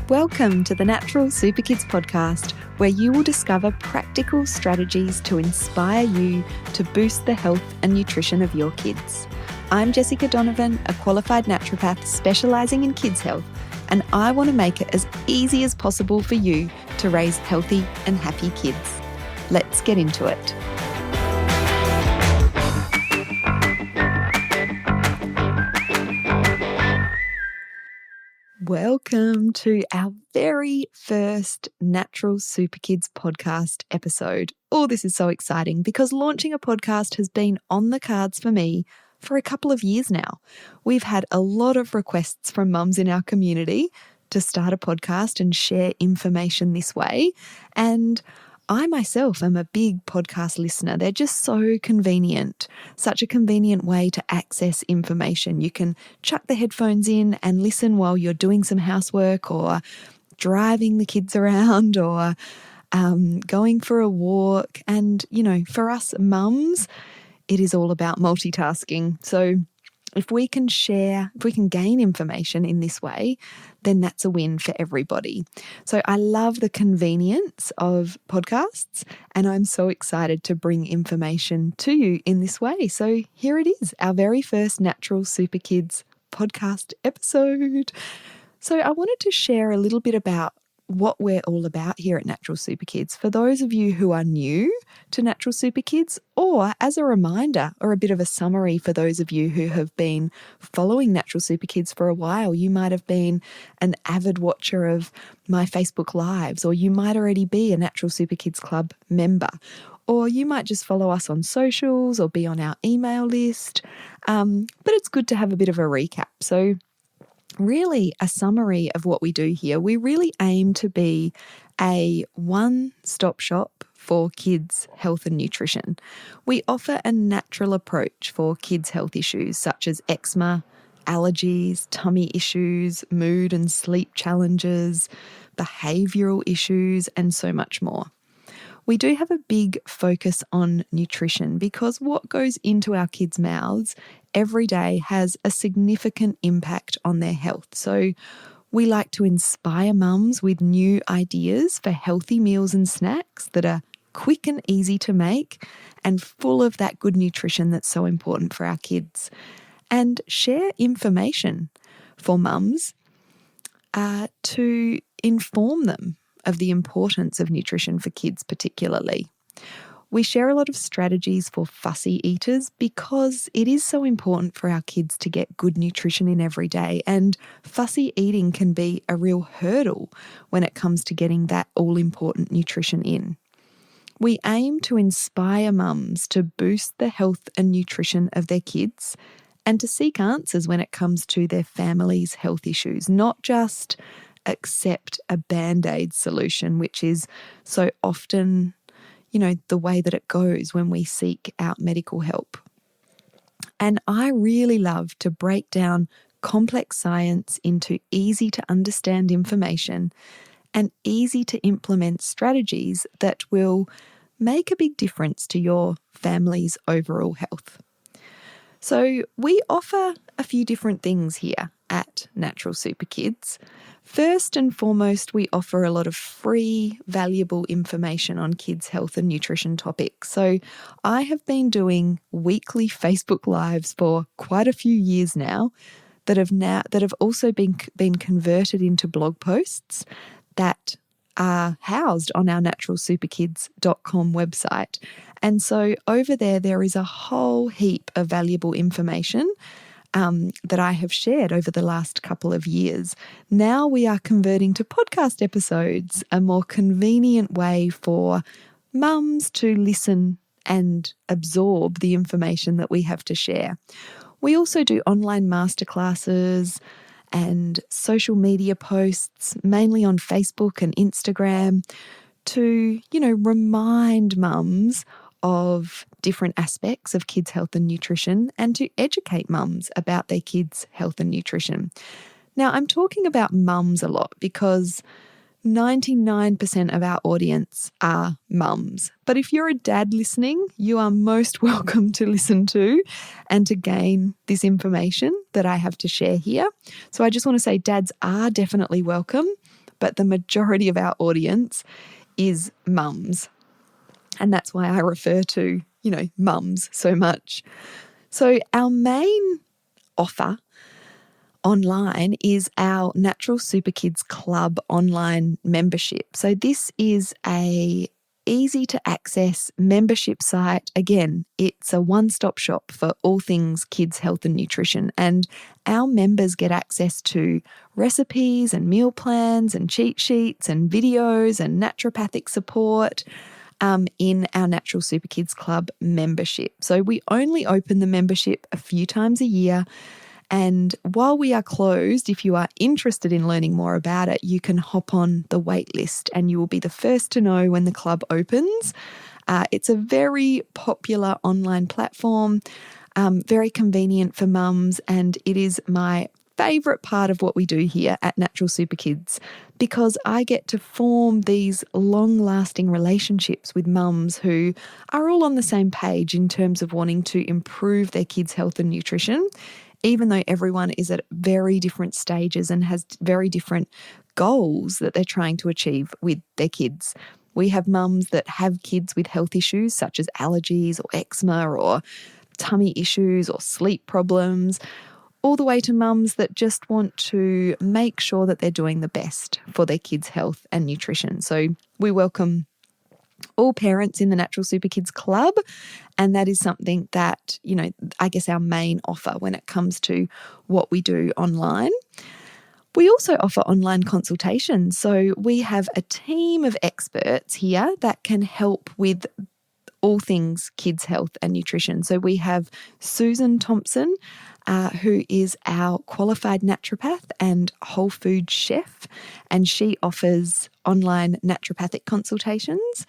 Welcome to the Natural Super Kids podcast, where you will discover practical strategies to inspire you to boost the health and nutrition of your kids. I'm Jessica Donovan, a qualified naturopath specialising in kids' health, and I want to make it as easy as possible for you to raise healthy and happy kids. Let's get into it. Welcome to our very first Natural Super Kids podcast episode. Oh, this is so exciting because launching a podcast has been on the cards for me for a couple of years now. We've had a lot of requests from mums in our community to start a podcast and share information this way. And I myself am a big podcast listener. They're just so convenient, such a convenient way to access information. You can chuck the headphones in and listen while you're doing some housework or driving the kids around or going for a walk. And, you know, for us mums, it is all about multitasking. So if we can gain information in this way, then that's a win for everybody. So I love the convenience of podcasts, and I'm so excited to bring information to you in this way. So here it is, our very first Natural Super Kids podcast episode. So I wanted to share a little bit about what we're all about here at Natural Super Kids. For those of you who are new to Natural Super Kids, or as a reminder or a bit of a summary for those of you who have been following Natural Super Kids for a while, you might have been an avid watcher of my Facebook Lives, or you might already be a Natural Super Kids Club member, or you might just follow us on socials or be on our email list. But it's good to have a bit of a recap. So really a summary of what we do here. We really aim to be a one-stop shop for kids' health and nutrition. We offer a natural approach for kids' health issues such as eczema, allergies, tummy issues, mood and sleep challenges, behavioural issues, and so much more. We do have a big focus on nutrition because what goes into our kids' mouths every day has a significant impact on their health. So we like to inspire mums with new ideas for healthy meals and snacks that are quick and easy to make and full of that good nutrition that's so important for our kids. And share information for mums to inform them of the importance of nutrition for kids particularly. We share a lot of strategies for fussy eaters because it is so important for our kids to get good nutrition in every day, and fussy eating can be a real hurdle when it comes to getting that all-important nutrition in. We aim to inspire mums to boost the health and nutrition of their kids and to seek answers when it comes to their family's health issues, not just accept a band-aid solution, which is so often, you know, the way that it goes when we seek out medical help. And I really love to break down complex science into easy to understand information and easy to implement strategies that will make a big difference to your family's overall health. So we offer a few different things here at Natural Super Kids. First and foremost, we offer a lot of free, valuable information on kids' health and nutrition topics. So I have been doing weekly Facebook Lives for quite a few years now that have also been converted into blog posts that are housed on our naturalsuperkids.com website. And so over there is a whole heap of valuable information that I have shared over the last couple of years. Now we are converting to podcast episodes, a more convenient way for mums to listen and absorb the information that we have to share. We also do online masterclasses and social media posts, mainly on Facebook and Instagram, to, you know, remind mums of different aspects of kids' health and nutrition and to educate mums about their kids' health and nutrition. Now, I'm talking about mums a lot because 99% of our audience are mums. But if you're a dad listening, you are most welcome to listen to and to gain this information that I have to share here. So I just want to say dads are definitely welcome, but the majority of our audience is mums. And that's why I refer to, mums so much. So our main offer online is our Natural Super Kids Club online membership. So this is a easy to access membership site. Again, it's a one-stop shop for all things kids' health and nutrition. And our members get access to recipes and meal plans and cheat sheets and videos and naturopathic support in our Natural Super Kids Club membership. So we only open the membership a few times a year. And while we are closed, if you are interested in learning more about it, you can hop on the wait list and you will be the first to know when the club opens. It's a very popular online platform, very convenient for mums, and it is my favourite part of what we do here at Natural Super Kids, because I get to form these long-lasting relationships with mums who are all on the same page in terms of wanting to improve their kids' health and nutrition, even though everyone is at very different stages and has very different goals that they're trying to achieve with their kids. We have mums that have kids with health issues such as allergies or eczema or tummy issues or sleep problems, all the way to mums that just want to make sure that they're doing the best for their kids' health and nutrition. So we welcome all parents in the Natural Super Kids Club, and that is something that, I guess our main offer when it comes to what we do online. We also offer online consultations. So we have a team of experts here that can help with all things kids' health and nutrition. So we have Susan Thompson, who is our qualified naturopath and whole food chef, and she offers online naturopathic consultations.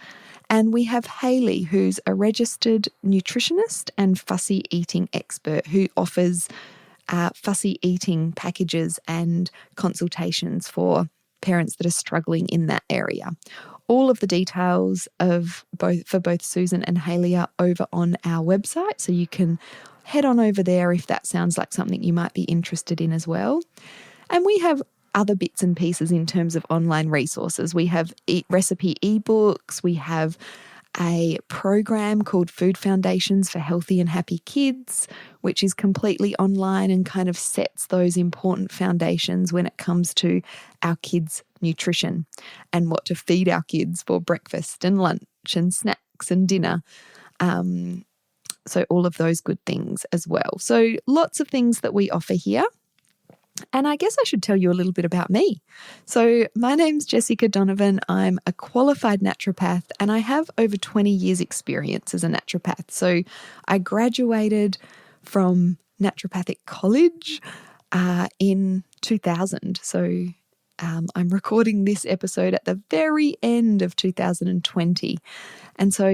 And we have Hayley, who's a registered nutritionist and fussy eating expert, who offers fussy eating packages and consultations for parents that are struggling in that area. All of the details for both Susan and Hayley are over on our website, so you can head on over there if that sounds like something you might be interested in as well. And we have other bits and pieces in terms of online resources. We have recipe ebooks, we have a program called Food Foundations for Healthy and Happy Kids, which is completely online and kind of sets those important foundations when it comes to our kids' nutrition and what to feed our kids for breakfast and lunch and snacks and dinner. So all of those good things as well. So lots of things that we offer here. And I guess I should tell you a little bit about me. So my name's Jessica Donovan. I'm a qualified naturopath and I have over 20 years experience as a naturopath. So I graduated from naturopathic college in 2000. So I'm recording this episode at the very end of 2020. And so,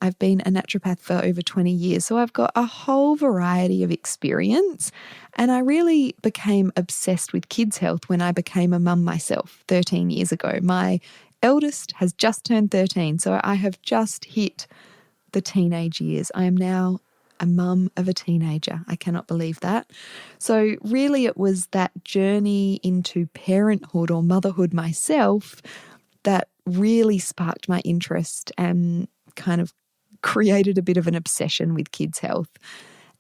I've been a naturopath for over 20 years. So I've got a whole variety of experience. And I really became obsessed with kids' health when I became a mum myself 13 years ago. My eldest has just turned 13. So I have just hit the teenage years. I am now a mum of a teenager. I cannot believe that. So really it was that journey into parenthood or motherhood myself that really sparked my interest and kind of created a bit of an obsession with kids' health.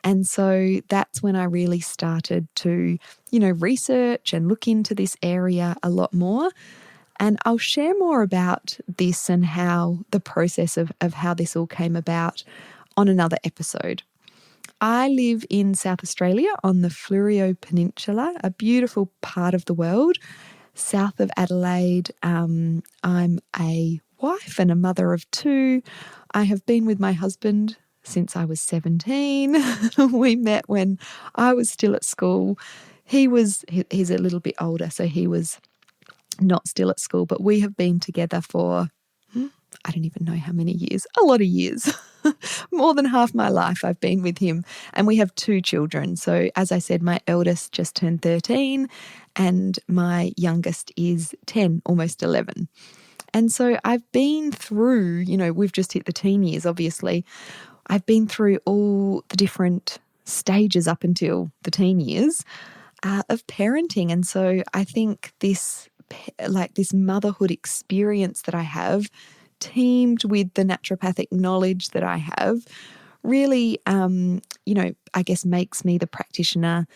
And so that's when I really started to, research and look into this area a lot more. And I'll share more about this and how the process of how this all came about on another episode. I live in South Australia on the Fleurieu Peninsula, a beautiful part of the world, south of Adelaide. I'm a wife and a mother of two. I have been with my husband since I was 17. We met when I was still at school. He's a little bit older, so he was not still at school, but we have been together for, I don't even know how many years, a lot of years. More than half my life I've been with him, and we have two children. So as I said, my eldest just turned 13 and my youngest is 10, almost 11. And so I've been through, we've just hit the teen years, obviously. I've been through all the different stages up until the teen years of parenting. And so I think this like this motherhood experience that I have, teamed with the naturopathic knowledge that I have, really, I guess makes me the practitioner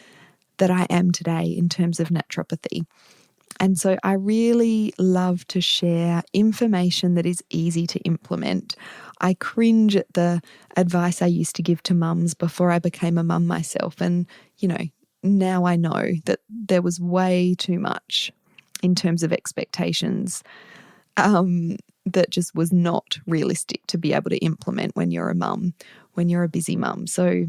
that I am today in terms of naturopathy. And so I really love to share information that is easy to implement. I cringe at the advice I used to give to mums before I became a mum myself. And, now I know that there was way too much in terms of expectations that just was not realistic to be able to implement when you're a mum, when you're a busy mum. So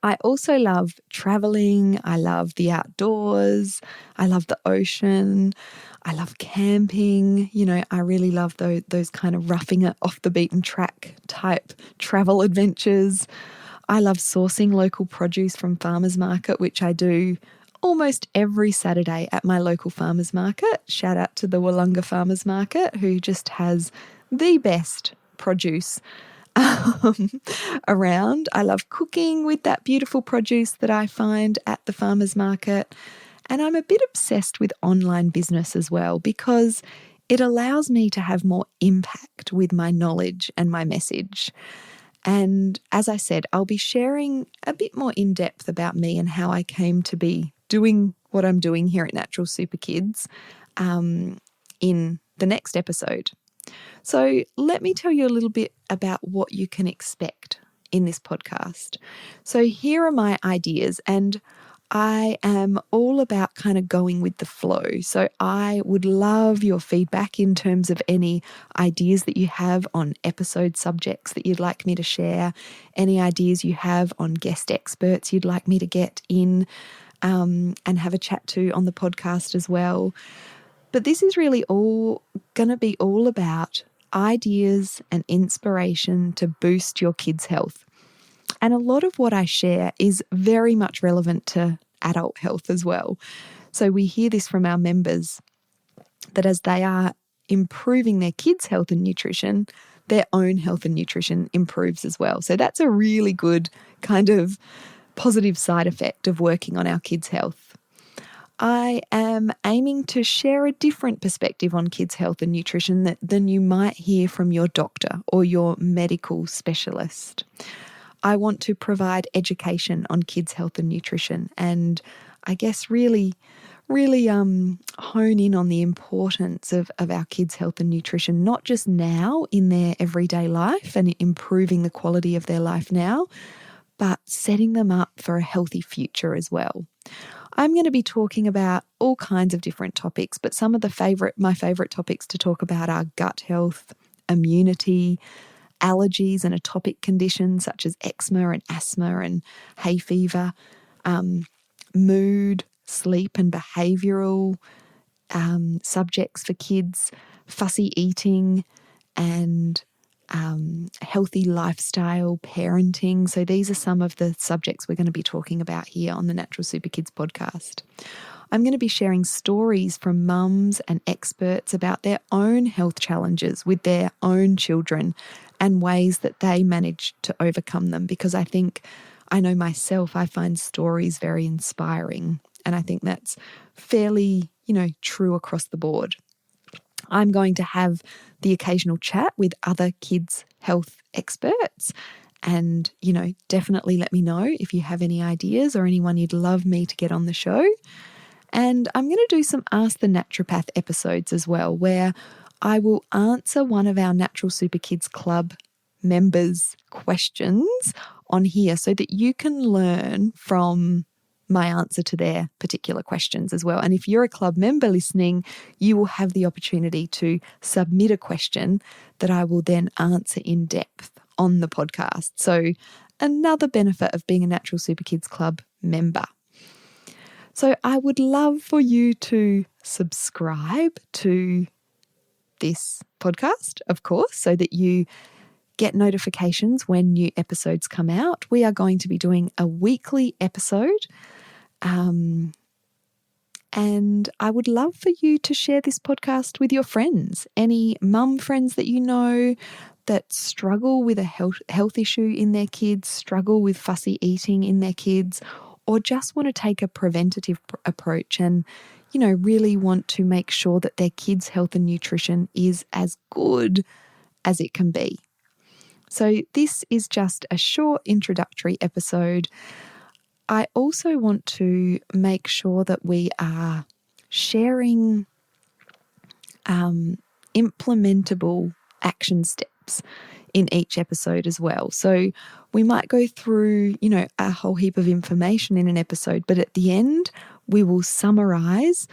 I also love traveling. I love the outdoors. I love the ocean. I love camping. I really love those kind of roughing it off the beaten track type travel adventures. I love sourcing local produce from farmers market, which I do almost every Saturday at my local farmers market. Shout out to the Wollonga Farmers Market, who just has the best produce around. I love cooking with that beautiful produce that I find at the farmers market. And I'm a bit obsessed with online business as well, because it allows me to have more impact with my knowledge and my message. And as I said, I'll be sharing a bit more in depth about me and how I came to be doing what I'm doing here at Natural Super Kids in the next episode. So let me tell you a little bit about what you can expect in this podcast. So here are my ideas, and I am all about kind of going with the flow. So I would love your feedback in terms of any ideas that you have on episode subjects that you'd like me to share, any ideas you have on guest experts you'd like me to get in and have a chat to on the podcast as well. But this is really all going to be all about ideas and inspiration to boost your kids' health. And a lot of what I share is very much relevant to adult health as well. So we hear this from our members that as they are improving their kids' health and nutrition, their own health and nutrition improves as well. So that's a really good kind of positive side effect of working on our kids' health. I am aiming to share a different perspective on kids' health and nutrition than you might hear from your doctor or your medical specialist. I want to provide education on kids' health and nutrition, and I guess really hone in on the importance of our kids' health and nutrition, not just now in their everyday life and improving the quality of their life now, but setting them up for a healthy future as well. I'm going to be talking about all kinds of different topics, but some of my favorite topics to talk about are gut health, immunity, allergies and atopic conditions such as eczema and asthma and hay fever, mood, sleep and behavioural subjects for kids, fussy eating and healthy lifestyle, parenting. So these are some of the subjects we're going to be talking about here on the Natural Super Kids podcast. I'm going to be sharing stories from mums and experts about their own health challenges with their own children and ways that they manage to overcome them, because I know myself, I find stories very inspiring, and I think that's fairly, true across the board. I'm going to have the occasional chat with other kids' health experts, and, definitely let me know if you have any ideas or anyone you'd love me to get on the show. And I'm going to do some Ask the Naturopath episodes as well, where I will answer one of our Natural Super Kids Club members' questions on here so that you can learn from my answer to their particular questions as well. And if you're a club member listening, you will have the opportunity to submit a question that I will then answer in depth on the podcast. So another benefit of being a Natural Super Kids Club member. So I would love for you to subscribe to this podcast, of course, so that you get notifications when new episodes come out. We are going to be doing a weekly episode. And I would love for you to share this podcast with your friends, any mum friends that you know that struggle with a health issue in their kids, struggle with fussy eating in their kids, or just want to take a preventative approach and, really want to make sure that their kids' health and nutrition is as good as it can be. So this is just a short introductory episode. I also want to make sure that we are sharing implementable action steps in each episode as well. So we might go through, a whole heap of information in an episode, but at the end, we will summarize,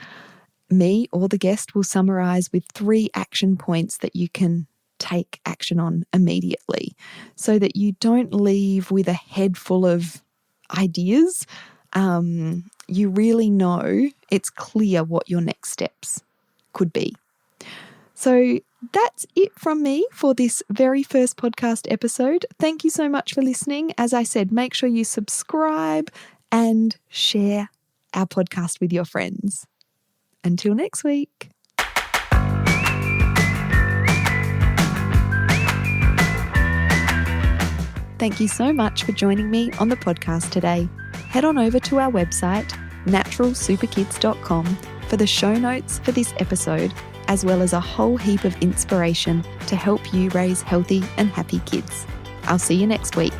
me or the guest will summarize with 3 action points that you can take action on immediately so that you don't leave with a head full of ideas. You really know it's clear what your next steps could be. So that's it from me for this very first podcast episode. Thank you so much for listening. As I said, make sure you subscribe and share our podcast with your friends. Until next week. Thank you so much for joining me on the podcast today. Head on over to our website, naturalsuperkids.com, for the show notes for this episode, as well as a whole heap of inspiration to help you raise healthy and happy kids. I'll see you next week.